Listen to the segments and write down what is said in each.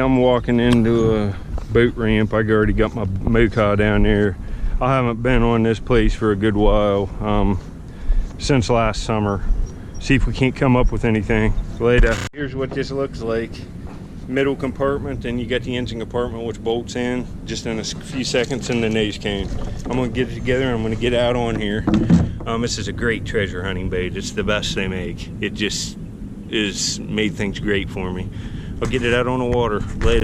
I'm walking into a boat ramp. I already got my Mokai down there. I haven't been on this place for a good while, since last summer. See if we can't come up with anything later. Here's what this looks like. Middle compartment, and you got the engine compartment which bolts in just in a few seconds in the nose cone. I'm gonna get it together and I'm gonna get out on here. This is a great treasure hunting bait. It's the best they make. It just is made things great for me. I'll get it out on the water later.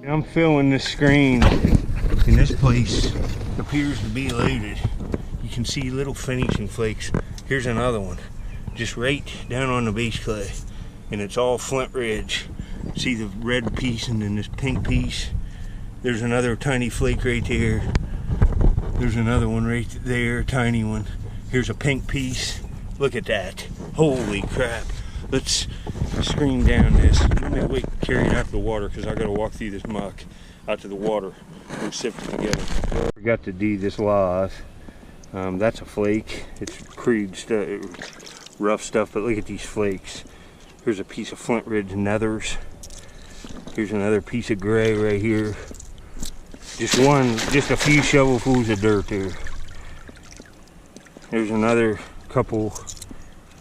I'm filling this screen, and this place appears to be loaded. You can see little finishing flakes. Here's another one, just right down on the base clay, and it's all flint ridge. See the red piece and then this pink piece. There's another tiny flake right there. There's another one right there, tiny one. Here's a pink piece. Look at that. Holy crap. Let's screen down this. Let me wait, carry it out to the water because I gotta walk through this muck out to the water and sift it together. Forgot to do this live. That's a flake. It's crude stuff, rough stuff, but look at these flakes. Here's a piece of flint ridge nethers. Here's another piece of gray right here. Just a few shovelfuls of dirt there. There's another couple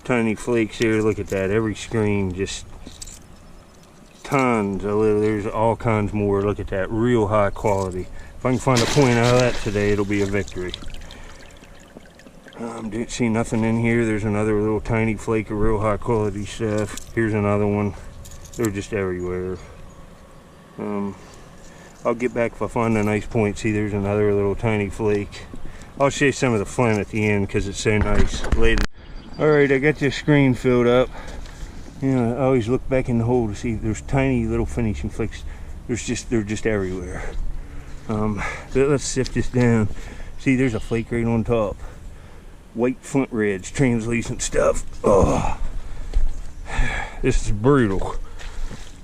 tiny flakes there. Look at that. Every screen, just tons of little. There's all kinds more. Look at that. Real high quality. If I can find a point out of that today, it'll be a victory. Didn't see nothing in here. There's another little tiny flake of real high quality stuff. Here's another one. They're just everywhere. I'll get back if I find a nice point. See, there's another little tiny flake. I'll show you some of the flint at the end because it's so nice. Later. Alright, I got this screen filled up. You know, I always look back in the hole to see there's tiny little finishing flakes. They're just everywhere. Let's sift this down. See, there's a flake right on top. White flint ridge, translucent stuff. Oh, this is brutal.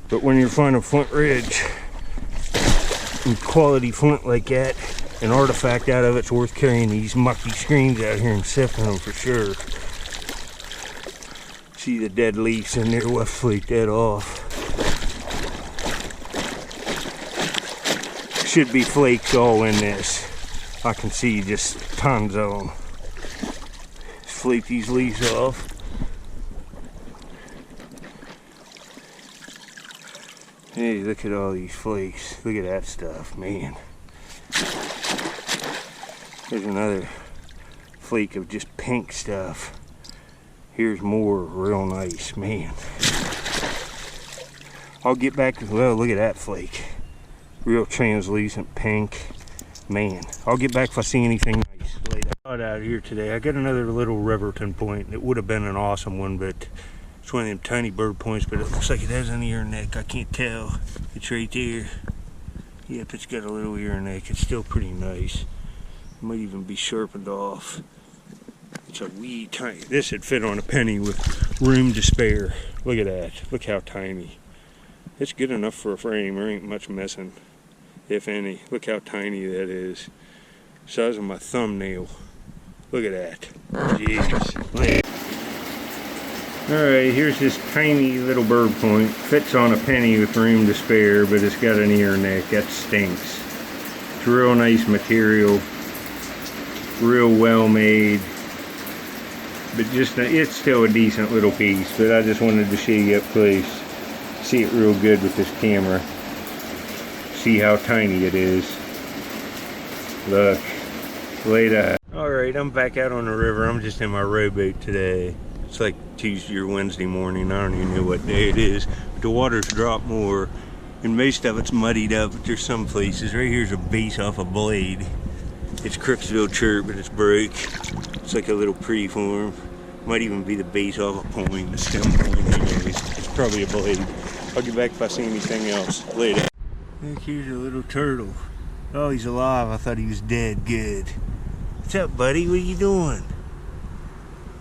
But when you're finding flint ridge and quality flint like that, an artifact out of it's worth carrying these mucky screens out here and sifting them for sure. See the dead leaves in there, we'll flake that off. Should be flakes all in this. I can see just tons of them. Let's flake these leaves off. Hey, look at all these flakes. Look at that stuff, man. There's another flake of just pink stuff. Here's more real nice, man. I'll get back to, well, look at that flake. Real translucent pink. Man, I'll get back if I see anything nice later. Out here today, I got another little Riverton point. It would have been an awesome one, but it's one of them tiny bird points, but it looks like it has an ear neck. I can't tell. It's right there. Yep, it's got a little ear neck. It's still pretty nice. It might even be sharpened off. It's a wee tiny. This would fit on a penny with room to spare. Look at that. Look how tiny. It's good enough for a frame. There ain't much missing, if any. Look how tiny that is. Size of my thumbnail. Look at that. Jeez. Alright, here's this tiny little bird point. Fits on a penny with room to spare, but it's got an ear neck. That stinks. It's real nice material. Real well made. But just, it's still a decent little piece. But I just wanted to show you up close. See it real good with this camera. See how tiny it is. Look. Later. Alright, I'm back out on the river. I'm just in my rowboat today. It's like Tuesday or Wednesday morning. I don't even know what day it is. But the water's dropped more. And most of it's muddied up. But there's some places. Right here's a base off a blade. It's Crooksville chert, but it's broke. It's like a little preform. Might even be the base of a point, the stem point. Anyways, it's probably a blade. I'll get back if I see anything else later. Look, here's a little turtle. Oh, he's alive. I thought he was dead. Good. What's up, buddy? What are you doing?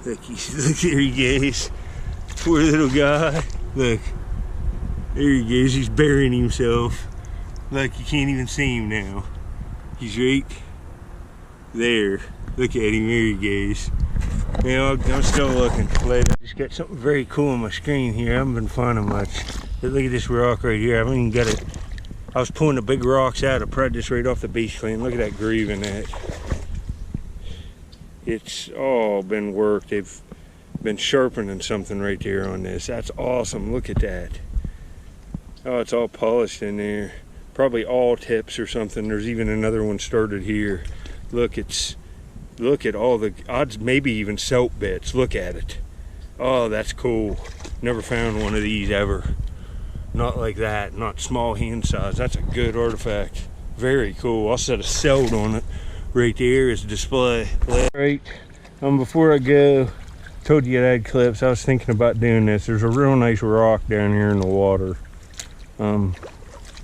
Look, look, there he goes. Poor little guy. Look. There he goes. He's burying himself. Look, you can't even see him now. He's right there. Look at him. There he goes. You know, I'm still looking. Later. Just got something very cool on my screen here. I haven't been finding much. But look at this rock right here. I haven't even got it. I was pulling the big rocks out. I pried this right off the beach clean. Look at that groove in that. It's all been worked. They've been sharpening something right there on this. That's awesome. Look at that. Oh, it's all polished in there. Probably all tips or something. There's even another one started here. Look, look at all the odds, maybe even soap bits. Look at it. Oh, that's cool. Never found one of these ever. Not like that, not small hand size. That's a good artifact. Very cool. I'll set a celt on it right there as a display. Right, before I go, told you I had clips. I was thinking about doing this. There's a real nice rock down here in the water. Let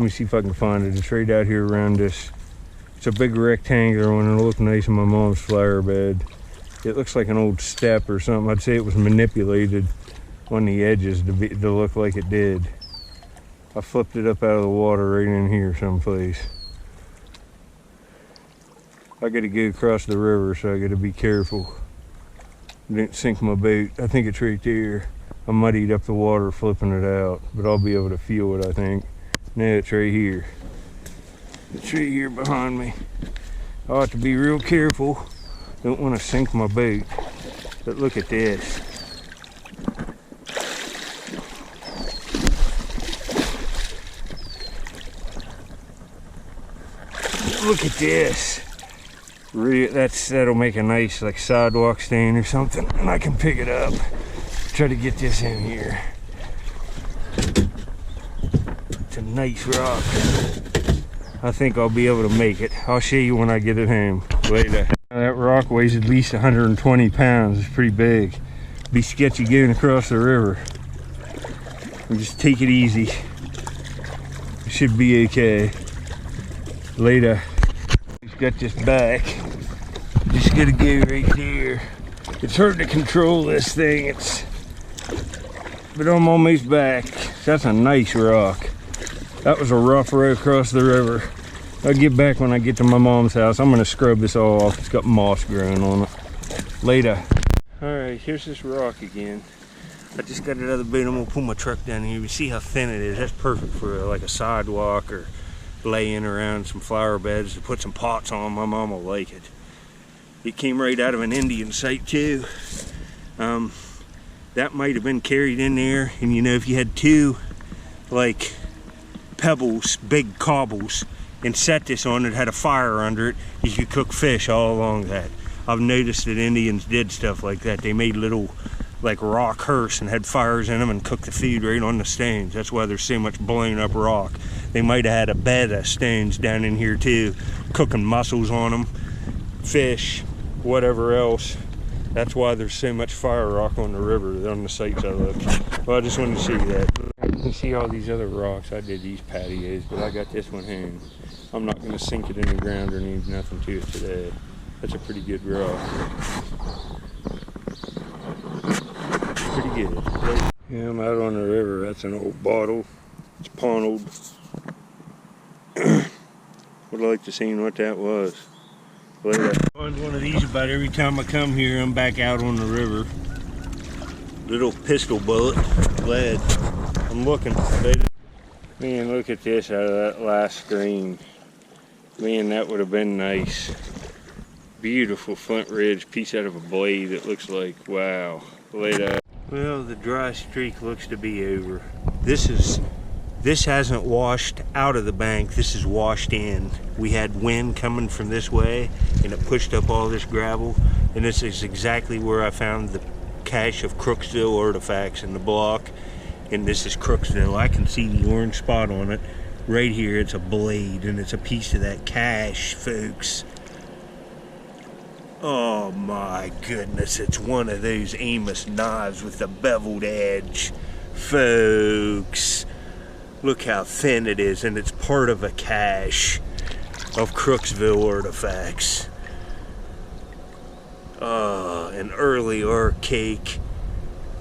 me see if I can find it. It's right out here around this. It's a big rectangular one. It'll look nice in my mom's flower bed. It looks like an old step or something. I'd say it was manipulated on the edges to look like it did. I flipped it up out of the water right in here someplace. I gotta go across the river, so I gotta be careful. Didn't sink my boat. I think it's right there. I muddied up the water flipping it out, but I'll be able to feel it, I think. No, it's right here. It's right here behind me. I ought to be real careful. Don't want to sink my boat. But look at this. Look at this. That'll make a nice like sidewalk stain or something, and I can pick it up. Try to get this in here. It's a nice rock. I think I'll be able to make it. I'll show you when I get it home later. That rock weighs at least 120 pounds. It's pretty big. Be sketchy going across the river. And just take it easy. It should be okay. Later. He's got this back. Just gotta go right there. It's hard to control this thing. But I'm almost back. That's a nice rock. That was a rough road across the river. I'll get back when I get to my mom's house. I'm gonna scrub this all off. It's got moss growing on it. Later. All right, here's this rock again. I just got another boot. I'm gonna pull my truck down here. You see how thin it is. That's perfect for like a sidewalk or laying around some flower beds to put some pots on. My mom will like it. It came right out of an Indian site too. That might have been carried in there, and you know, if you had two like pebbles, big cobbles, and set this on it, had a fire under it, you could cook fish all along that. I've noticed that Indians did stuff like that. They made little like rock hearths and had fires in them and cooked the food right on the stones. That's why there's so much blown up rock. They might have had a bed of stones down in here too, cooking mussels on them, fish, whatever else. That's why there's so much fire rock on the river on the sites I looked. Well, I just wanted to see that. You can see all these other rocks. I did these patios, but I got this one home. I'm not going to sink it in the ground or need nothing to it today. That's a pretty good rock. Pretty good. Yeah, I'm out on the river. That's an old bottle. It's pond. Would like to see what that was. I find one of these about every time I come here. I'm back out on the river. Little pistol bullet, lead. I'm looking. Man, look at this out of that last screen. Man, that would have been nice. Beautiful Flint Ridge piece out of a blade. It looks like, wow. Well, the dry streak looks to be over. This hasn't washed out of the bank. This is washed in. We had wind coming from this way, and it pushed up all this gravel. And this is exactly where I found the cache of Crooksville artifacts in the block. And this is Crooksville. I can see the orange spot on it right here. It's a blade, and it's a piece of that cache, folks. Oh my goodness, it's one of those Amos knives with the beveled edge. Folks, look how thin it is, and it's part of a cache of Crooksville artifacts. An early archaic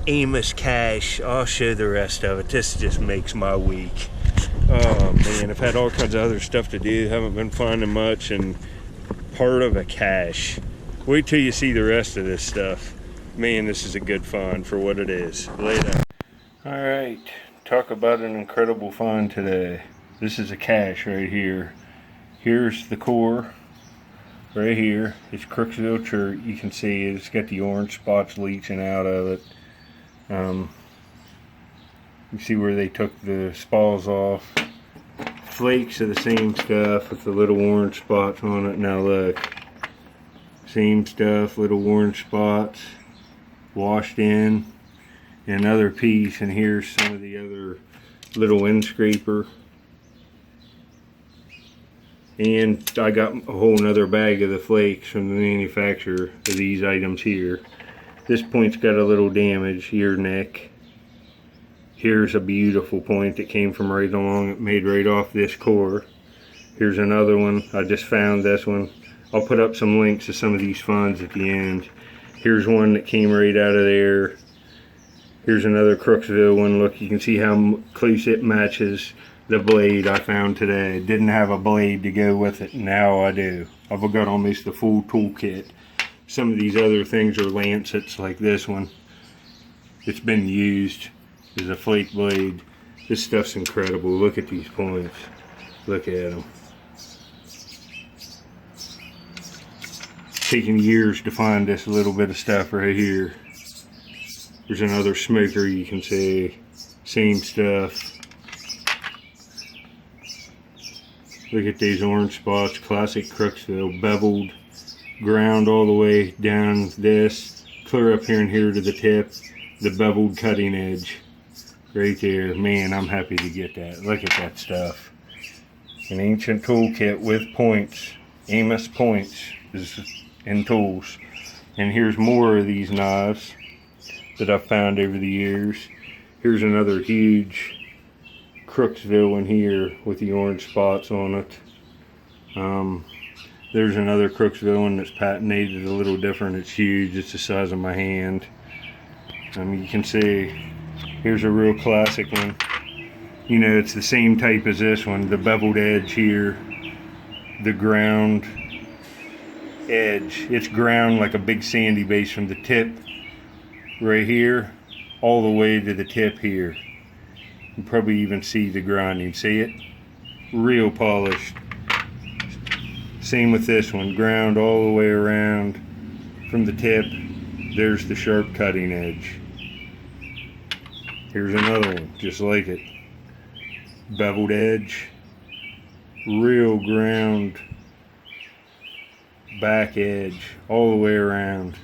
Amos cache. I'll show the rest of it. This just makes my week. Oh man, I've had all kinds of other stuff to do, haven't been finding much, and part of a cache. Wait till you see the rest of this stuff. Man, this is a good find for what it is. Later. Alright, talk about an incredible find today. This is a cache right here. Here's the core. Right here. It's Crooksville chert. You can see it's got the orange spots leaching out of it. You see where they took the spalls off. Flakes of the same stuff with the little orange spots on it. Now look. Same stuff, little orange spots washed in. Another piece, and here's some of the other little end scraper. And I got a whole nother bag of the flakes from the manufacturer of these items here. This point's got a little damage, ear neck. Here's a beautiful point that came from right along, it made right off this core. Here's another one, I just found this one. I'll put up some links to some of these finds at the end. Here's one that came right out of there. Here's another Crooksville one. Look, you can see how close it matches the blade I found today. Didn't have a blade to go with it. Now I do. I've got almost the full toolkit. Some of these other things are lancets like this one. It's been used as a flake blade. This stuff's incredible. Look at these points. Look at them. Taken years to find this little bit of stuff right here. There's another smoker, you can see. Same stuff. Look at these orange spots. Classic Crooksville. Beveled. Ground all the way down this. Clear up here and here to the tip. The beveled cutting edge. Right there. Man, I'm happy to get that. Look at that stuff. An ancient toolkit with points. Amos points is and tools. And here's more of these knives that I've found over the years. Here's another huge Crooksville one here with the orange spots on it. There's another Crooksville one that's patinated a little different. It's huge. It's the size of my hand. You can see here's a real classic one. You know, it's the same type as this one. The beveled edge here. The ground edge. It's ground like a big sandy base from the tip right here all the way to the tip here. You can probably even see the grinding. See it? Real polished. Same with this one. Ground all the way around from the tip. There's the sharp cutting edge. Here's another one just like it. Beveled edge. Real ground back edge all the way around.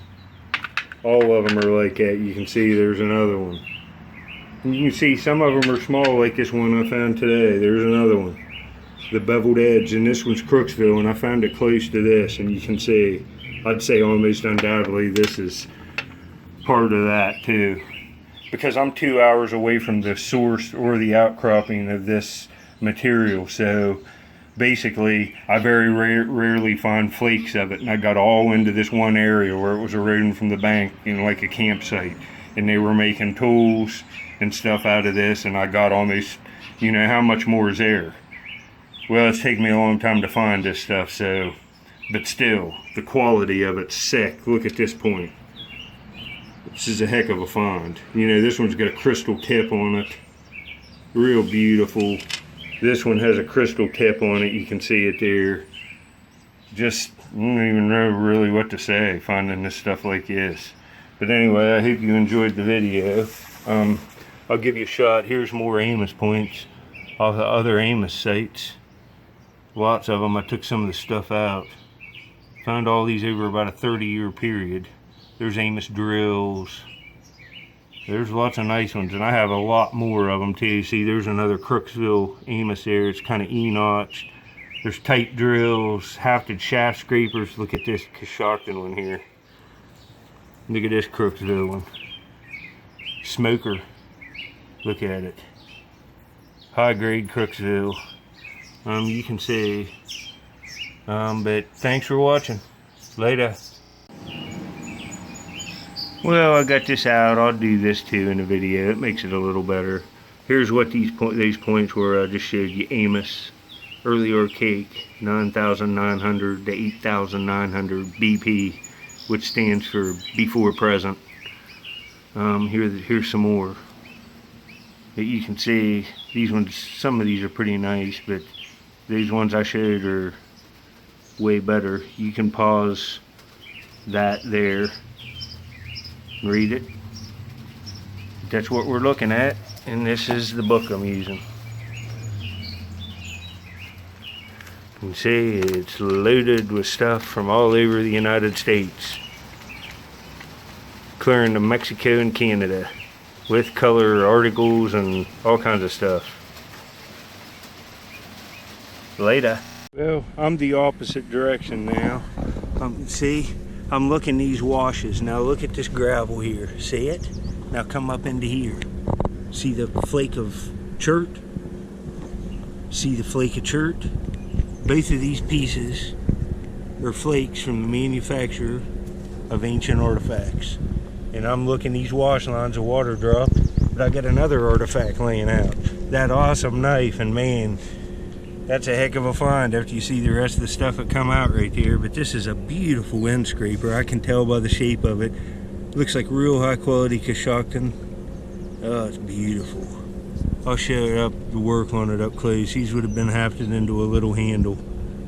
All of them are like that. You can see there's another one. You can see some of them are small like this one I found today. There's another one. The beveled edge, and this one's Crooksville, and I found it close to this, and you can see, I'd say almost undoubtedly this is part of that too. Because I'm 2 hours away from the source or the outcropping of this material, so basically I very rarely find flakes of it, and I got all into this one area where it was eroding from the bank, you know, like a campsite, and they were making tools and stuff out of this, and I got almost, you know, how much more is there? Well, it's taken me a long time to find this stuff, so, but still, the quality of it's sick. Look at this point. This is a heck of a find. You know, this one's got a crystal tip on it. Real beautiful. This one has a crystal tip on it. You can see it there. Just, I don't even know really what to say finding this stuff like this. But anyway, I hope you enjoyed the video. I'll give you a shot. Here's more Amos points off the other Amos sites. Lots of them. I took some of the stuff out. Found all these over about a 30-year period. There's Amos drills. There's lots of nice ones, and I have a lot more of them too. See, there's another Crooksville Amos there. It's kind of E-notched. There's tight drills, hafted shaft scrapers. Look at this Cousteau one here. Look at this Crooksville one. Smoker. Look at it. High grade Crooksville. You can see. But thanks for watching. Later. Well, I got this out. I'll do this too in the video. It makes it a little better. Here's what these points were. I just showed you. Amos. Early Archaic, 9,900 to 8,900 BP, which stands for before present. Here's some more that you can see. These ones, some of these are pretty nice, but these ones I showed are way better. You can pause that there and read it. That's what we're looking at, and this is the book I'm using. You can see it's loaded with stuff from all over the United States, clearing to Mexico and Canada, with color articles and all kinds of stuff. Later. Well, I'm the opposite direction now. See, I'm looking these washes. Now look at this gravel here. See it? Now come up into here. See the flake of chert? See the flake of chert? Both of these pieces are flakes from the manufacturer of ancient artifacts. And I'm looking these wash lines of water drop, but I got another artifact laying out. That awesome knife, and man, that's a heck of a find after you see the rest of the stuff that come out right there. But this is a beautiful wind scraper. I can tell by the shape of it. Looks like real high quality Cousteau. Oh, it's beautiful. I'll show it up, the work on it up close. These would have been hafted into a little handle.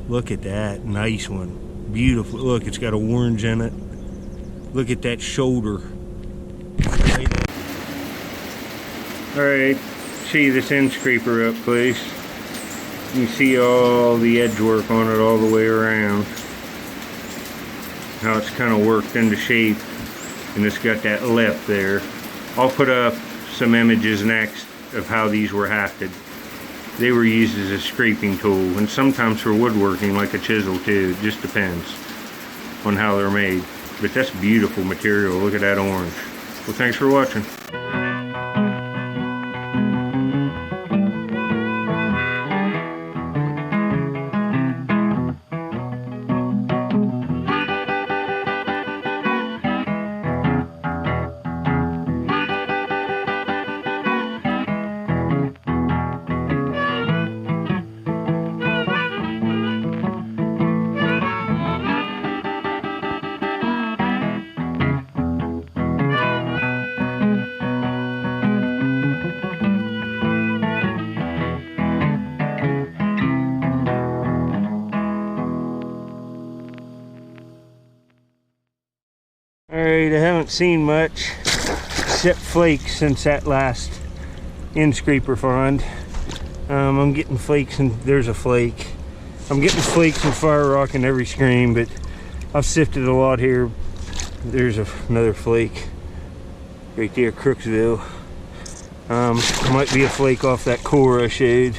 Look at that, nice one. Beautiful, look, it's got an orange in it. Look at that shoulder. Alright, see this end scraper up close. You can see all the edge work on it all the way around. How it's kind of worked into shape. And it's got that lip there. I'll put up some images next of how these were hafted. They were used as a scraping tool, and sometimes for woodworking like a chisel too. It just depends on how they're made. But that's beautiful material. Look at that orange. Well, thanks for watching. Alright, I haven't seen much except flakes since that last end scraper find. I'm getting flakes, and there's a flake. I'm getting flakes and fire rock in every screen, but I've sifted a lot here. There's another flake right there, Crooksville. Might be a flake off that core I showed,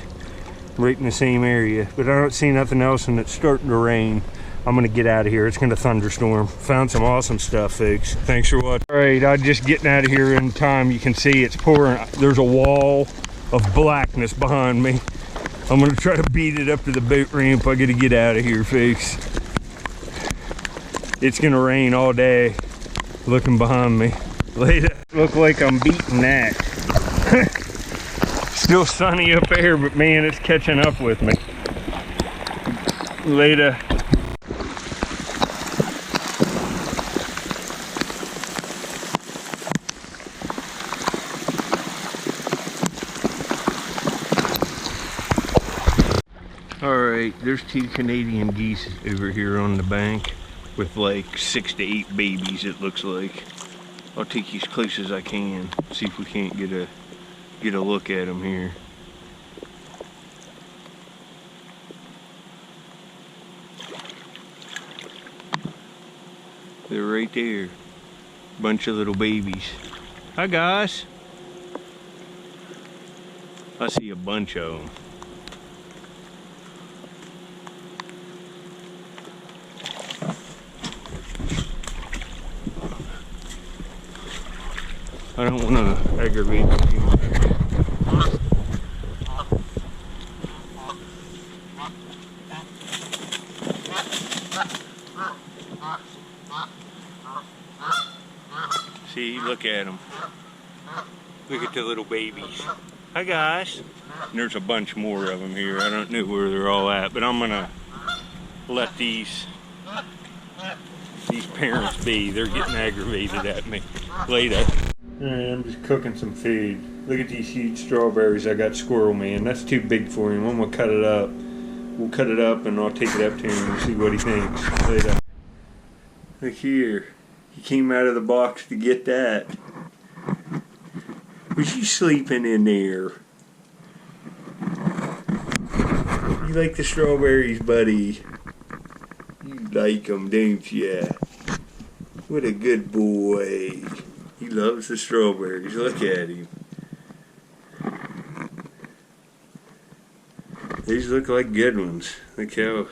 right in the same area, but I don't see nothing else, and it's starting to rain. I'm gonna get out of here. It's gonna thunderstorm. Found some awesome stuff, folks. Thanks for watching. All right, I'm just getting out of here in time. You can see it's pouring. There's a wall of blackness behind me. I'm gonna try to beat it up to the boat ramp. I gotta get out of here, folks. It's gonna rain all day. Looking behind me. Later. Look like I'm beating that. Still sunny up there, but man, it's catching up with me. Later. Alright, there's 2 Canadian geese over here on the bank with like 6 to 8 babies, it looks like. I'll take you as close as I can, see if we can't get a look at them here. They're right there. Bunch of little babies. Hi guys. I see a bunch of them. I don't want to aggravate them too much. See, look at them. Look at the little babies. Hi guys. And there's a bunch more of them here. I don't know where they're all at, but I'm gonna let these parents be. They're getting aggravated at me. Later. Alright, I'm just cooking some food. Look at these huge strawberries I got Squirrel Man. That's too big for him. I'm gonna cut it up. We'll cut it up and I'll take it up to him and see what he thinks. Later. Look here. He came out of the box to get that. Was you sleeping in there? You like the strawberries, buddy? You like them, don't ya? What a good boy. He loves the strawberries. Look at him. These look like good ones. Look how...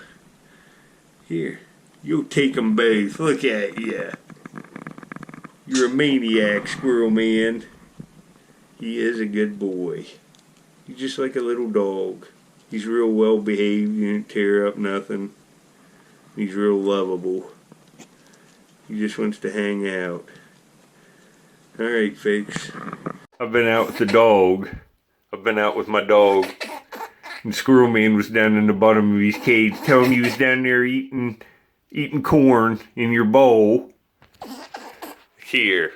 Here. You'll take them both. Look at ya. You're a maniac, Squirrel Man. He is a good boy. He's just like a little dog. He's real well behaved. You didn't tear up nothing. He's real lovable. He just wants to hang out. Alright, folks. I've been out with the dog. I've been out with my dog. And Squirrel Man was down in the bottom of his cage. Tell him he was down there eating corn in your bowl. Here.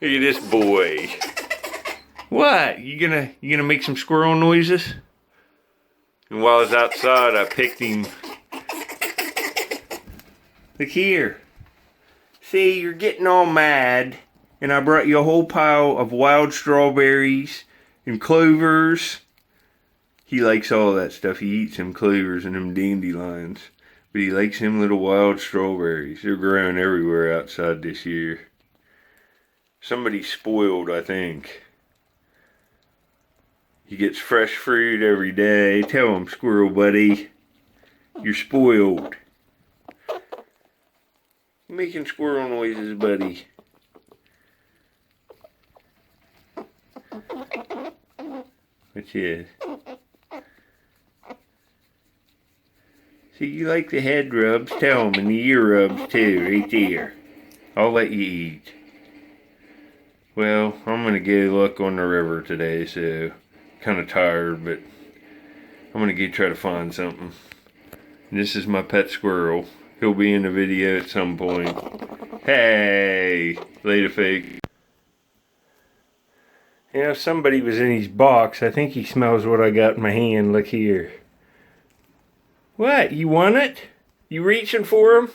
Look at this boy. What? You gonna make some squirrel noises? And while I was outside, I picked him. Look here. See, you're getting all mad. And I brought you a whole pile of wild strawberries and clovers. He likes all that stuff. He eats them clovers and them dandelions. But he likes them little wild strawberries. They're growing everywhere outside this year. Somebody's spoiled, I think. He gets fresh fruit every day. Tell him, Squirrel Buddy, you're spoiled. You're making squirrel noises, buddy. What's this? See, you like the head rubs? Tell him, and the ear rubs too, right there. I'll let you eat. Well, I'm gonna go look on the river today, so kind of tired, but I'm gonna go try to find something. And this is my pet squirrel. He'll be in the video at some point. Hey, later, fake. You know, if somebody was in his box, I think he smells what I got in my hand. Look here. What? You want it? You reaching for him?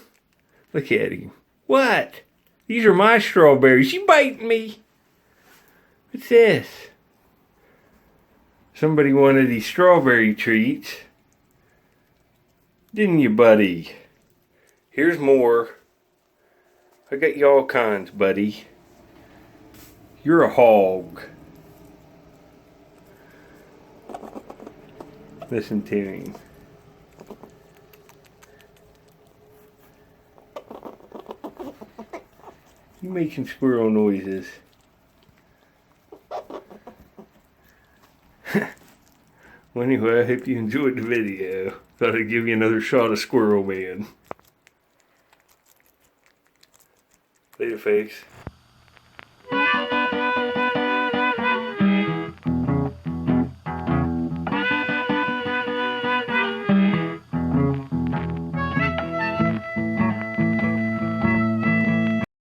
Look at him. What? These are my strawberries. You biting me? What's this? Somebody wanted these strawberry treats. Didn't you, buddy? Here's more. I got you all kinds, buddy. You're a hog. Listen to him. You making squirrel noises. Well, anyway, I hope you enjoyed the video. Thought I'd give you another shot of Squirrel Man. Later, face.